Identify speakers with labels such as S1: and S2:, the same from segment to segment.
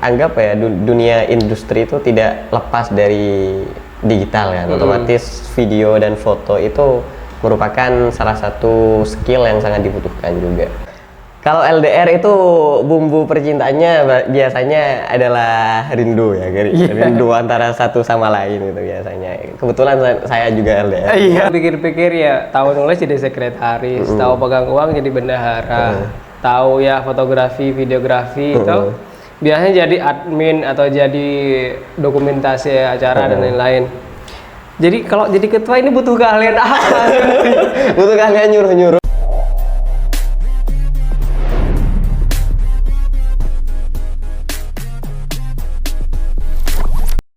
S1: anggap ya dunia industri itu tidak lepas dari digital kan. Otomatis video dan foto itu merupakan salah satu skill yang sangat dibutuhkan juga. Kalau LDR itu bumbu percintaannya biasanya adalah rindu ya, rindu antara satu sama lain itu biasanya. Kebetulan saya juga LDR.
S2: Iya. Pikir-pikir ya, tahu nulis jadi sekretaris, tahu pegang uang jadi bendahara, tahu ya fotografi, videografi itu biasanya jadi admin atau jadi dokumentasi acara dan lain-lain. Jadi kalau jadi ketua ini butuh keahlian apa?
S1: Butuh keahlian nyuruh-nyuruh.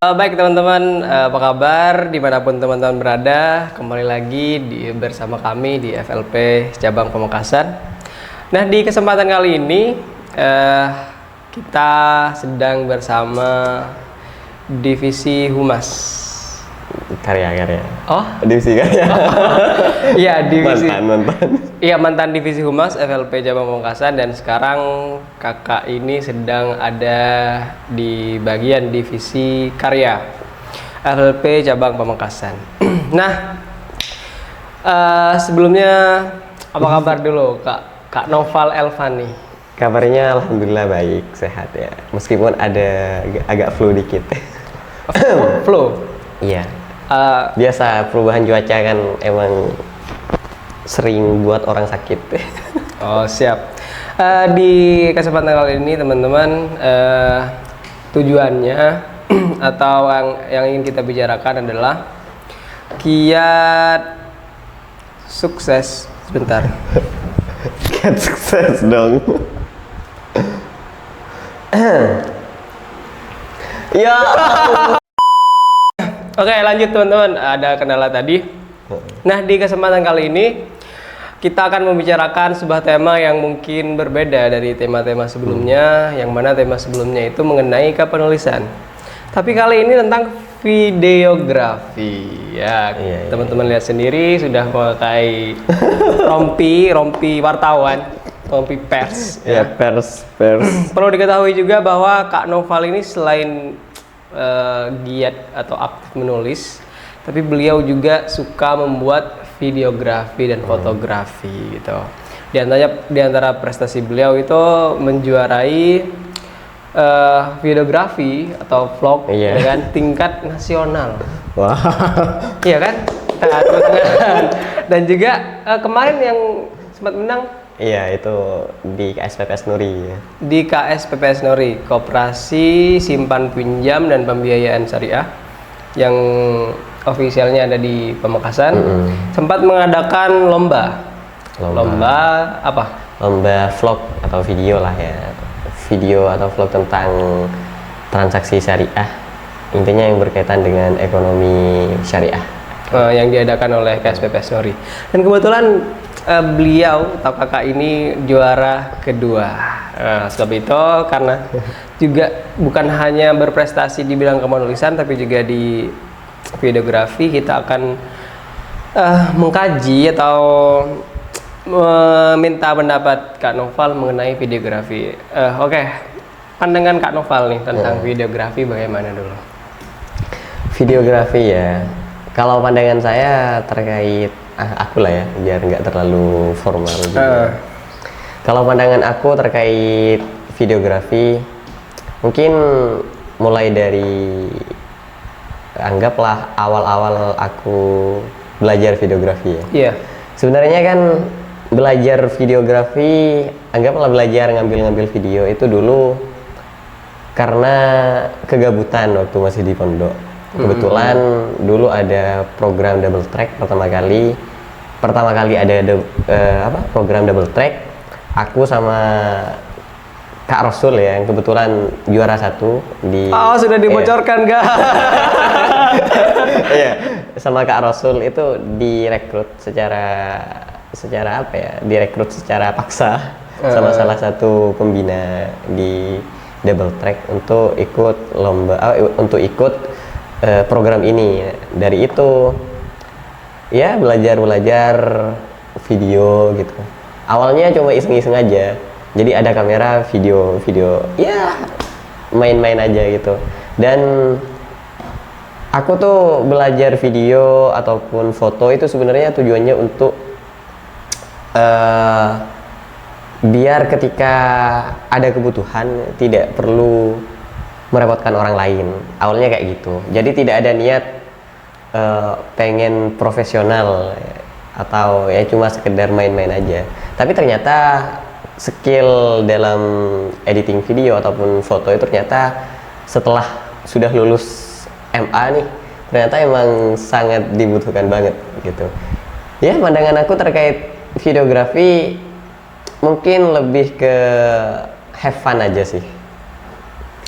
S2: Baik teman-teman, apa kabar dimanapun teman-teman berada, kembali lagi bersama kami di FLP Cabang Pamekasan. Nah, di kesempatan kali ini kita sedang bersama Divisi Humas
S1: Karya.
S2: Oh,
S1: Divisi karya.
S2: Iya, divisi.
S1: Mantan.
S2: Iya, mantan Divisi Humas FLP Cabang Pamekasan, dan sekarang kakak ini sedang ada di bagian Divisi Karya FLP Cabang Pamekasan. Nah, sebelumnya apa kabar dulu Kak Noval Elvani?
S1: Kabarnya alhamdulillah baik, sehat ya. Meskipun ada agak flu dikit.
S2: Flu?
S1: Iya. Biasa perubahan cuaca kan emang sering buat orang sakit.
S2: Oh, siap. Di kesempatan kali ini teman-teman, tujuannya atau yang ingin kita bicarakan adalah kiat sukses. Sebentar.
S1: Kiat sukses dong. Ya.
S2: Oke, lanjut teman-teman. Ada kendala tadi. Nah, di kesempatan kali ini kita akan membicarakan sebuah tema yang mungkin berbeda dari tema-tema sebelumnya, yang mana tema sebelumnya itu mengenai kepenulisan. Tapi kali ini tentang videografi. Ya, teman-teman lihat sendiri sudah memakai rompi wartawan, rompi pers.
S1: Ya, pers.
S2: Perlu diketahui juga bahwa Kak Noval ini selain giat atau aktif menulis, tapi beliau juga suka membuat videografi dan fotografi gitu. Di antara prestasi beliau itu menjuarai videografi atau vlog dengan tingkat nasional.
S1: Wah.
S2: Iya kan? Dan juga kemarin yang sempat menang.
S1: Iya, itu di KSPPS Nuri ya.
S2: Di KSPPS Nuri, Koperasi Simpan Pinjam dan Pembiayaan Syariah, yang ofisialnya ada di Pamekasan, sempat mengadakan lomba apa?
S1: Lomba vlog atau video lah ya. Video atau vlog tentang transaksi syariah. Intinya yang berkaitan dengan ekonomi syariah.
S2: Yang diadakan oleh KSPPS Nuri. Dan kebetulan beliau atau kakak ini juara kedua. Sebab itu karena juga bukan hanya berprestasi di bidang kepenulisan, tapi juga di videografi, kita akan mengkaji atau meminta pendapat Kak Noval mengenai videografi. Oke. Pandangan Kak Noval nih tentang videografi bagaimana dulu?
S1: Videografi ya. Kalau pandangan saya terkait aku lah ya, biar nggak terlalu formal juga. Kalau pandangan aku terkait videografi, mungkin mulai dari anggaplah awal-awal aku belajar videografi ya.
S2: Iya.
S1: Sebenarnya kan belajar videografi, anggaplah belajar ngambil video itu dulu karena kegabutan waktu masih di pondok. Kebetulan dulu ada program double track pertama kali ada program double track. Aku sama Kak Rasul ya, yang kebetulan juara 1 di. Oh,
S2: sudah dibocorkan nggak?
S1: Iya, sama Kak Rasul itu direkrut secara apa ya? Direkrut secara paksa sama salah satu pembina di double track untuk ikut lomba, untuk ikut program ini. Dari itu ya belajar video gitu. Awalnya cuma iseng-iseng aja, jadi ada kamera video ya main-main aja gitu. Dan aku tuh belajar video ataupun foto itu sebenarnya tujuannya untuk biar ketika ada kebutuhan tidak perlu merepotkan orang lain. Awalnya kayak gitu. Jadi tidak ada niat pengen profesional atau ya cuma sekedar main-main aja. Tapi ternyata skill dalam editing video ataupun foto itu ternyata setelah sudah lulus MA nih, ternyata emang sangat dibutuhkan banget gitu. Ya, pandangan aku terkait videografi mungkin lebih ke have fun aja sih.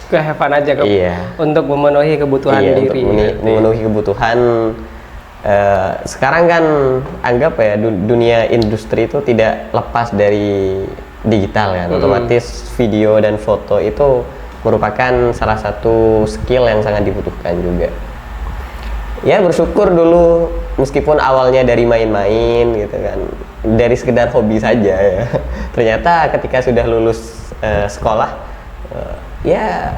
S2: Ke have fun aja untuk memenuhi kebutuhan diri.
S1: Untuk memenuhi kebutuhan. Sekarang kan anggap ya dunia industri itu tidak lepas dari digital kan. Otomatis video dan foto itu merupakan salah satu skill yang sangat dibutuhkan juga. Ya, bersyukur dulu meskipun awalnya dari main-main gitu kan, dari sekedar hobi saja ya. Ternyata ketika sudah lulus sekolah, ya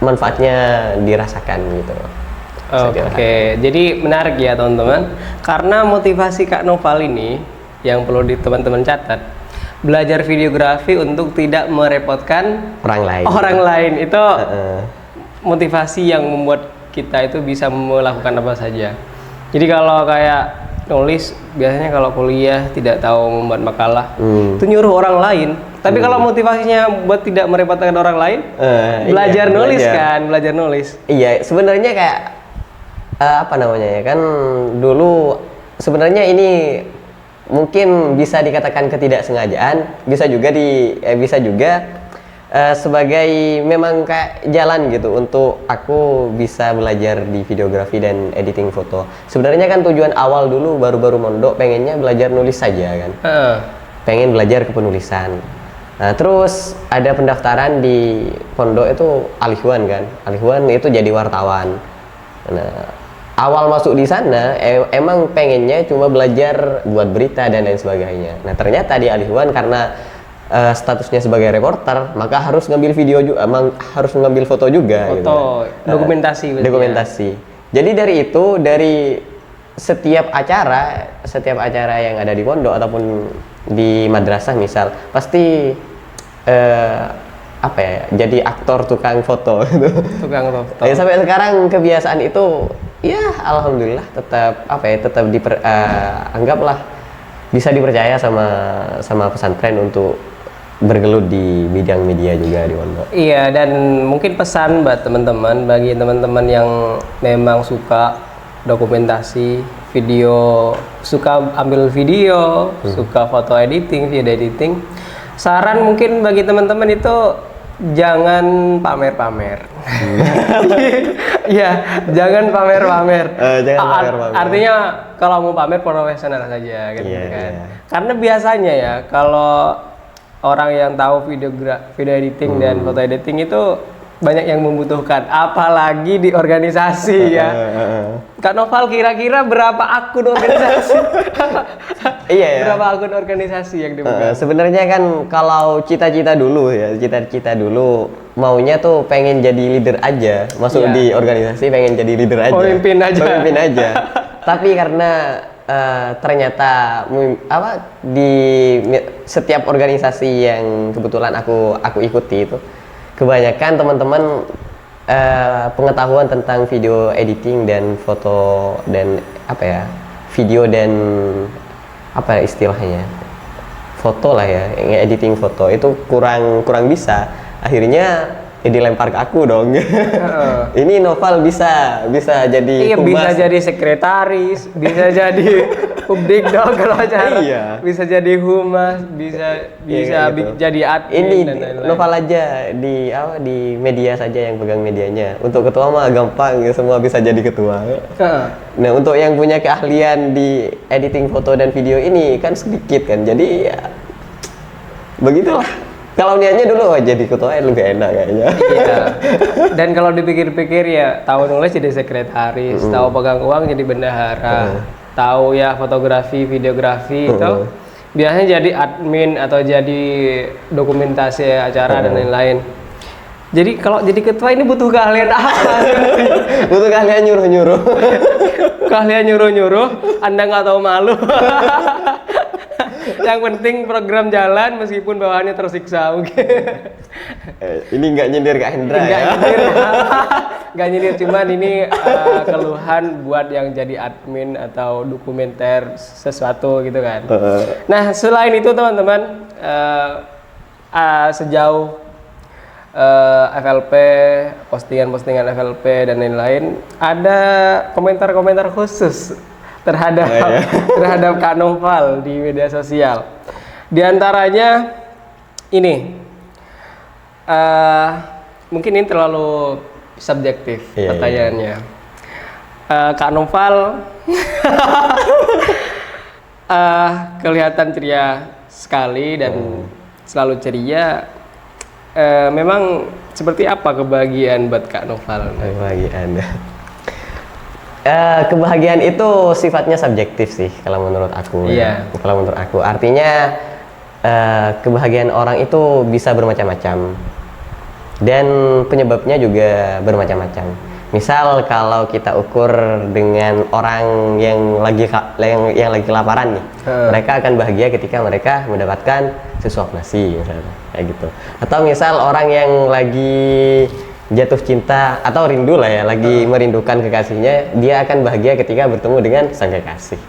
S1: manfaatnya dirasakan gitu.
S2: Oke, jadi menarik ya teman-teman, karena motivasi Kak Noval ini yang perlu teman-teman catat, belajar videografi untuk tidak merepotkan orang lain itu motivasi yang membuat kita itu bisa melakukan apa saja. Jadi kalau kayak nulis, biasanya kalau kuliah tidak tahu membuat makalah, itu nyuruh orang lain. Tapi kalau motivasinya buat tidak merepotkan orang lain, belajar nulis.
S1: Iya, sebenarnya kayak apa namanya ya kan, dulu sebenarnya ini mungkin bisa dikatakan ketidaksengajaan, bisa juga sebagai memang kayak jalan gitu untuk aku bisa belajar di videografi dan editing foto. Sebenarnya kan tujuan awal dulu baru-baru mondok pengennya belajar nulis saja kan, pengen belajar kepenulisan. Nah, terus ada pendaftaran di pondok itu Alihwan kan, Alihwan itu jadi wartawan. Nah, awal masuk di sana emang pengennya cuma belajar buat berita dan lain sebagainya. Nah, ternyata di Alihwan karena statusnya sebagai reporter, maka harus ngambil video juga, emang harus ngambil foto juga.
S2: Foto, gitu.
S1: Dokumentasi. Jadi dari setiap acara yang ada di pondok ataupun di madrasah misal, pasti jadi aktor tukang foto gitu. Tukang foto. Ya, sampai sekarang kebiasaan itu ya alhamdulillah tetap anggaplah bisa dipercaya sama pesantren untuk bergelut di bidang media juga di pondok.
S2: Iya, dan mungkin pesan buat teman-teman, bagi teman-teman yang memang suka dokumentasi, video, suka ambil video, suka foto editing, video editing, saran mungkin bagi teman-teman itu jangan pamer-pamer. Iya, jangan pamer-pamer. Artinya kalau mau pamer profesional saja kan. Karena biasanya ya kalau orang yang tahu video editing dan foto editing itu banyak yang membutuhkan, apalagi di organisasi ya. Kak Noval kira-kira berapa akun organisasi? Berapa akun organisasi yang dibuka?
S1: Sebenarnya kan kalau cita-cita dulu maunya tuh pengen jadi leader aja, masuk di organisasi pengen jadi leader aja. Pemimpin aja. Tapi karena ternyata di setiap organisasi yang kebetulan aku ikuti itu kebanyakan teman-teman pengetahuan tentang video editing dan foto dan video dan istilahnya foto lah ya, editing foto itu kurang bisa, akhirnya dilempar ke aku dong. Ini Noval bisa jadi
S2: humas. Bisa jadi sekretaris, bisa jadi publikdok kalau acara. Bisa jadi humas, bisa gitu. Jadi admin.
S1: Ini dan lain-lain. Noval aja di media saja yang pegang medianya. Untuk ketua mah gampang, semua bisa jadi ketua. Nah, untuk yang punya keahlian di editing foto dan video ini kan sedikit kan. Jadi ya begitulah. Kalau niatnya dulu jadi ketua lebih enak kayaknya. Iya.
S2: Dan kalau dipikir-pikir ya, tahu nulis jadi sekretaris, tahu pegang uang jadi bendahara, tahu ya fotografi, videografi itu biasanya jadi admin atau jadi dokumentasi acara dan lain-lain. Jadi kalau jadi ketua ini butuh keahlian apa?
S1: Butuh kalian nyuruh-nyuruh.
S2: Keahlian nyuruh-nyuruh, Anda nggak tahu malu. Yang penting program jalan meskipun bawahannya tersiksa mungkin.
S1: Ini nggak nyindir Kak Hendra
S2: Nggak
S1: ya.
S2: nyindir, nggak nyindir, cuman ini keluhan buat yang jadi admin atau dokumenter sesuatu gitu kan. Nah selain itu teman-teman, sejauh FLP, postingan-postingan FLP dan lain-lain, ada komentar-komentar khusus terhadap terhadap Kak Noval di media sosial. Di antaranya ini, mungkin ini terlalu subjektif pertanyaannya. Kak Noval kelihatan ceria sekali dan selalu ceria. Memang seperti apa kebahagiaan buat Kak Noval?
S1: Kebahagiaan. Kebahagiaan itu sifatnya subjektif sih kalau menurut aku.
S2: Iya.
S1: Kalau menurut aku, artinya kebahagiaan orang itu bisa bermacam-macam dan penyebabnya juga bermacam-macam. Misal kalau kita ukur dengan orang yang lagi kelaparan nih, mereka akan bahagia ketika mereka mendapatkan sesuap nasi misalnya, kayak gitu. Atau misal orang yang lagi jatuh cinta atau rindu lah ya, lagi merindukan kekasihnya, dia akan bahagia ketika bertemu dengan sang kekasih.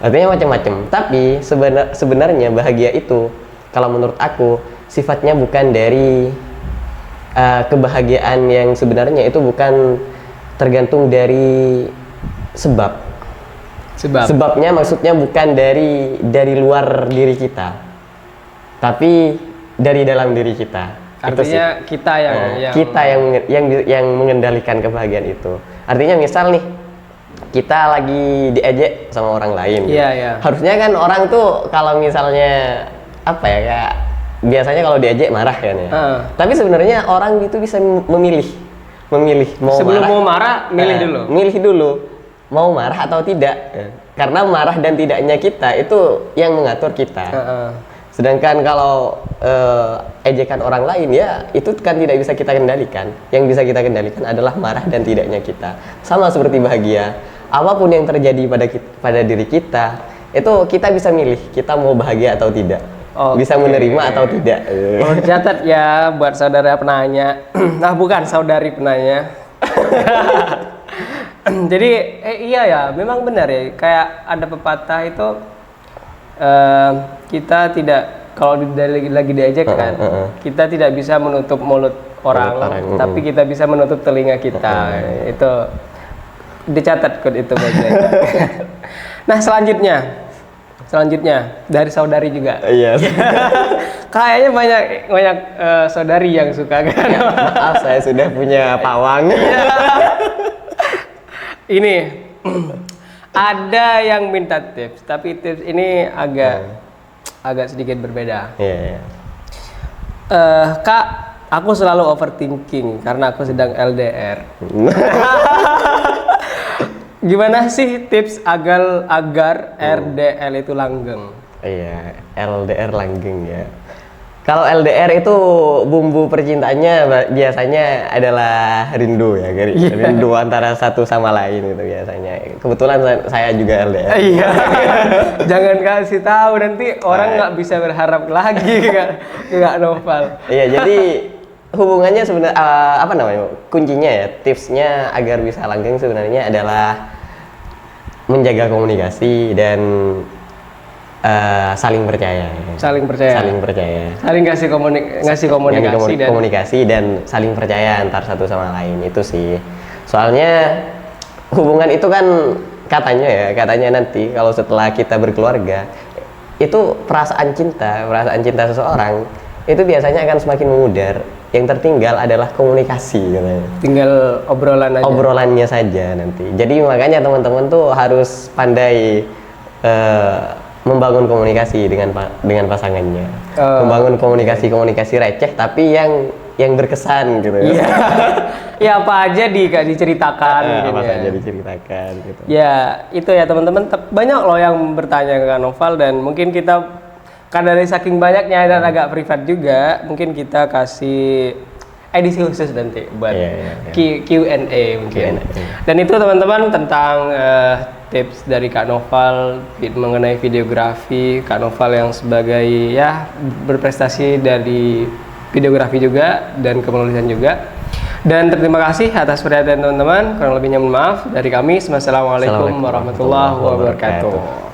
S1: Artinya macam-macam. Tapi sebenarnya bahagia itu kalau menurut aku sifatnya bukan dari kebahagiaan yang sebenarnya itu bukan tergantung dari sebabnya, maksudnya bukan dari luar diri kita, tapi dari dalam diri kita.
S2: Artinya kita
S1: yang mengendalikan kebahagiaan itu. Artinya misal nih kita lagi diejek sama orang lain, harusnya kan orang tuh kalau misalnya apa ya, kayak biasanya kalau diejek marah kan ya. Tapi sebenarnya orang itu bisa memilih mau
S2: sebelum
S1: marah,
S2: mau marah
S1: milih dulu mau marah atau tidak. Karena marah dan tidaknya kita itu yang mengatur kita. Sedangkan kalau ejekan orang lain ya itu kan tidak bisa kita kendalikan. Yang bisa kita kendalikan adalah marah dan tidaknya kita. Sama seperti bahagia, apapun yang terjadi pada diri kita itu kita bisa milih kita mau bahagia atau tidak. Bisa menerima atau tidak.
S2: Oh, dicatat ya buat saudara penanya. Nah, bukan saudari penanya. Jadi iya ya, memang benar ya. Kayak ada pepatah itu, kita tidak, kalau lagi diajak kan, kita tidak bisa menutup mulut orang, tapi kita bisa menutup telinga kita. Itu dicatat itu bagian. Nah selanjutnya dari saudari juga.
S1: Iya.
S2: Kayaknya banyak saudari yang suka kan.
S1: Maaf, saya sudah punya pawang.
S2: Ini ada yang minta tips, tapi tips ini agak sedikit berbeda. Kak, aku selalu overthinking karena aku sedang LDR. Gimana sih tips agar RDL itu langgeng?
S1: Iya, LDR langgeng ya. Kalau LDR itu bumbu percintaannya biasanya adalah rindu ya, rindu antara satu sama lain itu biasanya. Kebetulan saya juga LDR.
S2: Iya. Jangan kasih tahu, nanti orang nggak bisa berharap lagi Kak Noval.
S1: Iya, jadi hubungannya sebenarnya kuncinya ya, tipsnya agar bisa langgeng sebenarnya adalah menjaga komunikasi dan saling percaya. Saling ngasih komunikasi dan saling percaya antar satu sama lain, itu sih. Soalnya hubungan itu kan katanya nanti kalau setelah kita berkeluarga itu perasaan cinta seseorang itu biasanya akan semakin memudar. Yang tertinggal adalah komunikasi katanya. Tinggal obrolannya saja nanti. Jadi makanya teman-teman tuh harus pandai membangun komunikasi dengan pasangannya. Membangun komunikasi receh tapi yang berkesan gitu.
S2: Iya. Ya apa aja diceritakan
S1: apa saja diceritakan gitu.
S2: Ya, itu ya teman-teman. Banyak loh yang bertanya ke Kak Noval dan mungkin kita kan dari saking banyaknya dan agak privat juga, mungkin kita kasih edisi khusus nanti buat
S1: Iya.
S2: Q&A mungkin. Dan itu teman-teman tentang tips dari Kak Noval mengenai videografi. Kak Noval yang sebagai ya berprestasi dari videografi juga dan kepenulisan juga. Dan terima kasih atas perhatian teman-teman. Kurang lebihnya mohon maaf dari kami. Assalamualaikum warahmatullahi wabarakatuh.